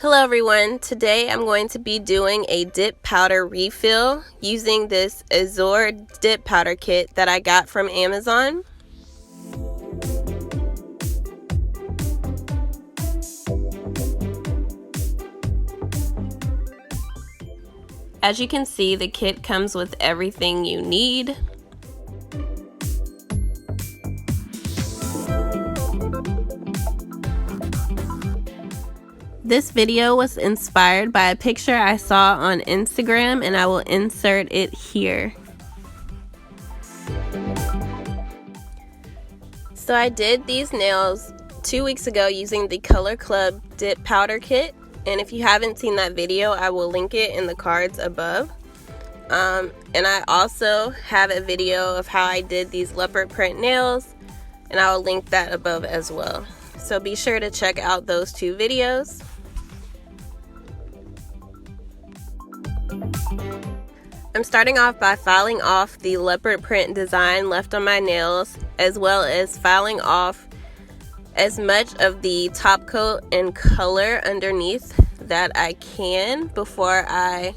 Hello everyone, today I'm going to be doing a dip powder refill using this Azure dip powder kit that I got from Amazon. As you can see, the kit comes with everything you need. This video was inspired by a picture I saw on Instagram, and I will insert it here. So I did these nails 2 weeks ago using the Color Club dip powder kit, and if you haven't seen that video, I will link it in the cards above. And I also have a video of how I did these leopard print nails, and I will link that above as well. So be sure to check out those 2 videos. I'm starting off by filing off the leopard print design left on my nails, as well as filing off as much of the top coat and color underneath that I can before I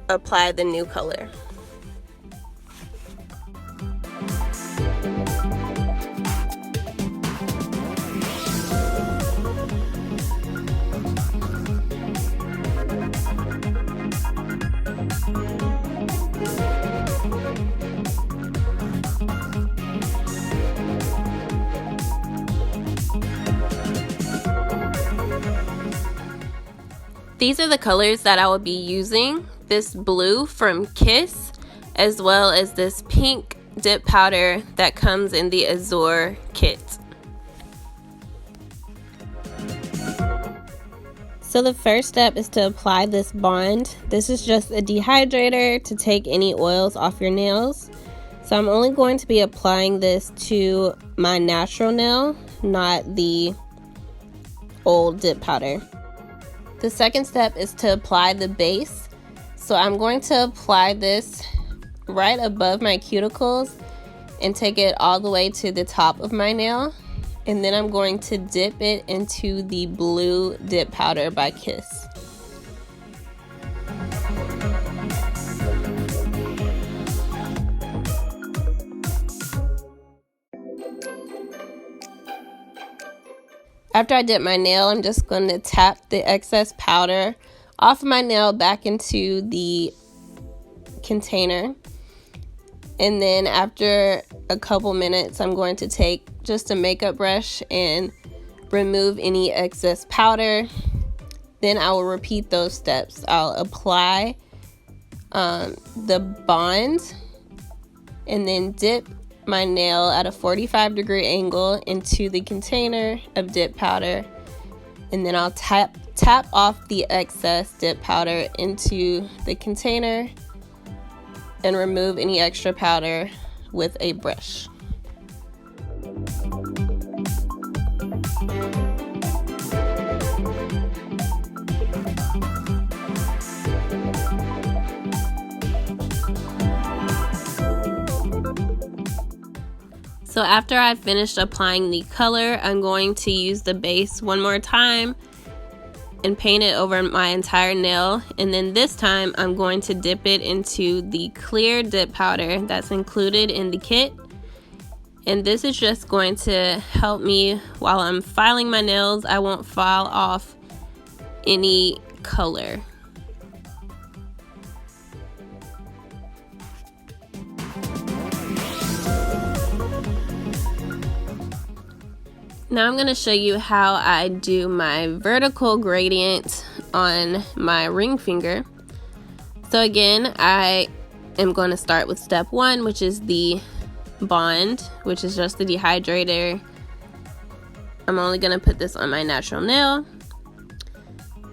apply the new color. These are the colors that I will be using. This blue from Kiss, as well as this pink dip powder that comes in the Azure kit. So the first step is to apply this bond. This is just a dehydrator to take any oils off your nails. So I'm only going to be applying this to my natural nail, not the old dip powder. The second step is to apply the base. So I'm going to apply this right above my cuticles and take it all the way to the top of my nail. And then I'm going to dip it into the blue dip powder by Kiss. After I dip my nail, I'm just going to tap the excess powder off of my nail back into the container. And then after a couple minutes, I'm going to take just a makeup brush and remove any excess powder. Then I will repeat those steps. I'll apply the bond and then dip my nail at a 45-degree angle into the container of dip powder, and then I'll tap off the excess dip powder into the container and remove any extra powder with a brush. So after I've finished applying the color, I'm going to use the base one more time and paint it over my entire nail. And then this time I'm going to dip it into the clear dip powder that's included in the kit. And this is just going to help me while I'm filing my nails. I won't file off any color. Now I'm going to show you how I do my vertical gradient on my ring finger. So again, I am going to start with step 1, which is the bond, which is just the dehydrator. I'm only going to put this on my natural nail.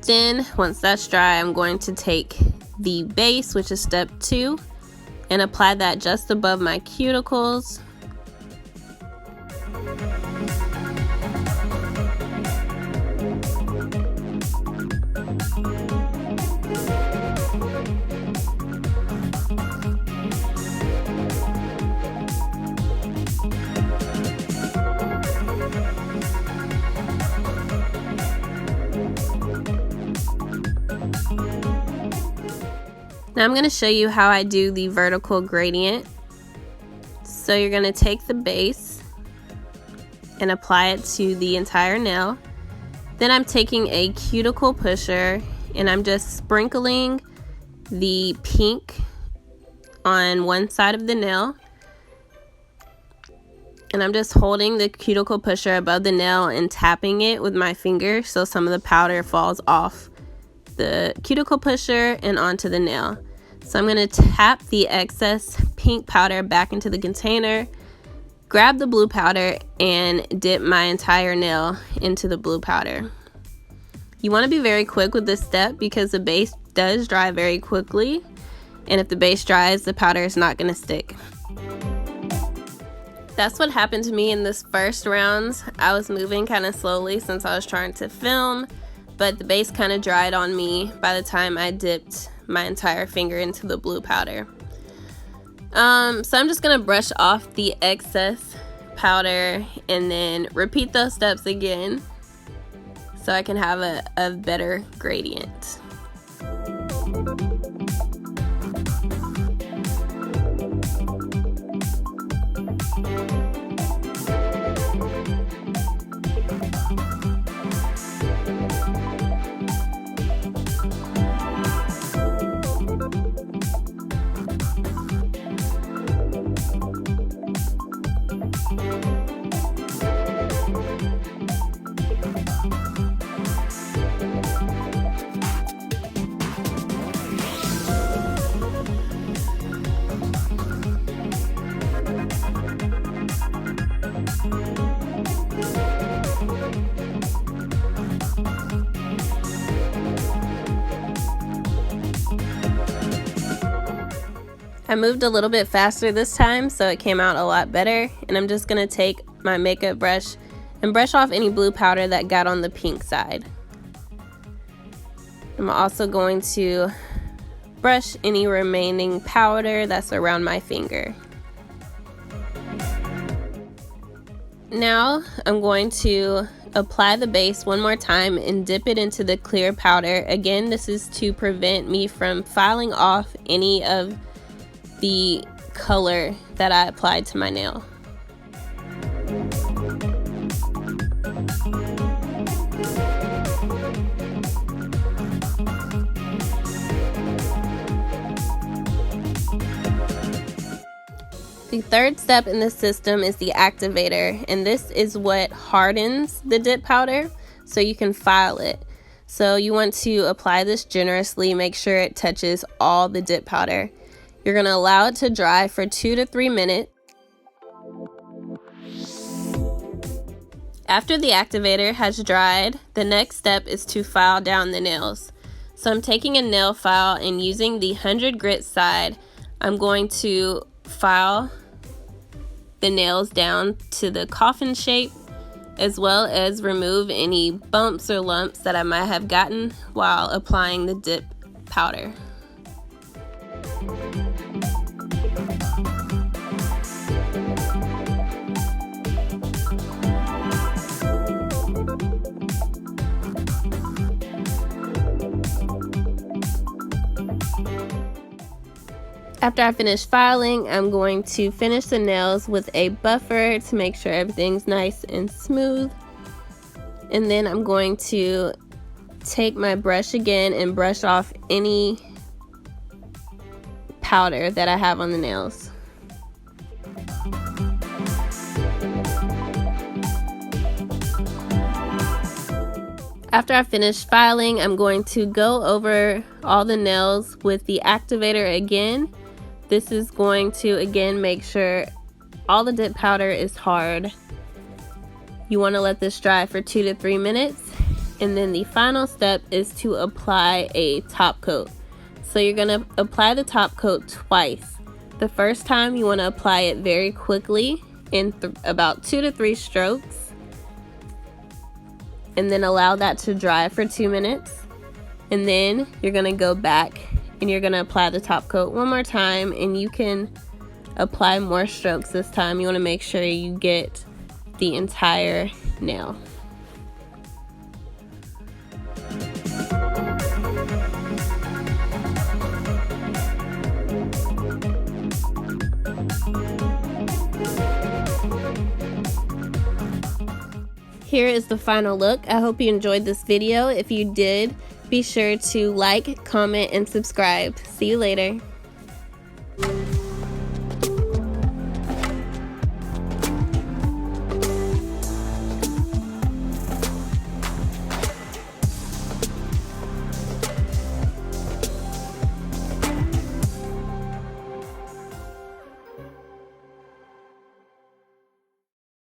Then once that's dry, I'm going to take the base, which is step 2, and apply that just above my cuticles. Now I'm going to show you how I do the vertical gradient. So you're going to take the base and apply it to the entire nail. Then I'm taking a cuticle pusher and I'm just sprinkling the pink on one side of the nail. And I'm just holding the cuticle pusher above the nail and tapping it with my finger so some of the powder falls off the cuticle pusher and onto the nail. So I'm going to tap the excess pink powder back into the container, grab the blue powder, and dip my entire nail into the blue powder. You want to be very quick with this step because the base does dry very quickly, and if the base dries, the powder is not going to stick. That's what happened to me in this first round. I was moving kind of slowly since I was trying to film, but the base kind of dried on me by the time I dipped my entire finger into the blue powder. So I'm just gonna brush off the excess powder and then repeat those steps again so I can have a better gradient. I moved a little bit faster this time, so it came out a lot better. And I'm just gonna take my makeup brush and brush off any blue powder that got on the pink side. I'm also going to brush any remaining powder that's around my finger. Now I'm going to apply the base one more time and dip it into the clear powder. Again, this is to prevent me from filing off any of the color that I applied to my nail. The third step in the system is the activator, and this is what hardens the dip powder so you can file it. So you want to apply this generously, make sure it touches all the dip powder. You're going to allow it to dry for 2 to 3 minutes. After the activator has dried, the next step is to file down the nails. So I'm taking a nail file and using the 100 grit side, I'm going to file the nails down to the coffin shape, as well as remove any bumps or lumps that I might have gotten while applying the dip powder. After I finish filing, I'm going to finish the nails with a buffer to make sure everything's nice and smooth. And then I'm going to take my brush again and brush off any powder that I have on the nails. After I finish filing, I'm going to go over all the nails with the activator again. This is going to again make sure all the dip powder is hard. You want to let this dry for 2 to 3 minutes, and then the final step is to apply a top coat. So you're going to apply the top coat twice. The first time you want to apply it very quickly in about 2 to 3 strokes, and then allow that to dry for 2 minutes. And then you're going to go back and you're going to apply the top coat one more time, and you can apply more strokes this time. You want to make sure you get the entire nail. here is the final look. I hope you enjoyed this video. If you did, be sure to like, comment, and subscribe. See you later.